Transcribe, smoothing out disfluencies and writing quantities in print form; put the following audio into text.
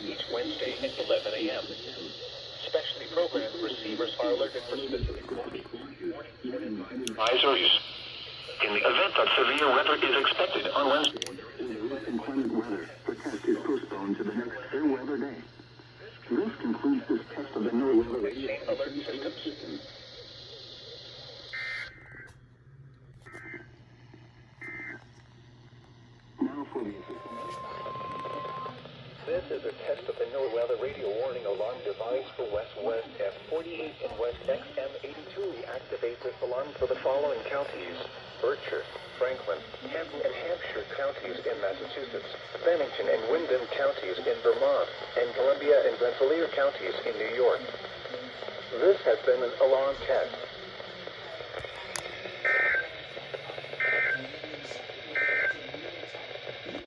each Wednesday at 11 a.m. Specially programmed receivers are alerted for specific advisories. In the event that severe weather is expected on Wednesday, inclement weather, the test is postponed to the next fair weather day. This concludes this test of the NOAA radio alert systems. Now for the This is a test of the NOAA weather radio warning alarm device for West F48 and West XM82. We activate this alarm for the following counties: Berkshire, Franklin, Hampton, and Hampshire counties in Massachusetts, Bennington and Wyndham counties in Vermont, and Columbia and Rensselaer counties in New York. This has been an alarm test.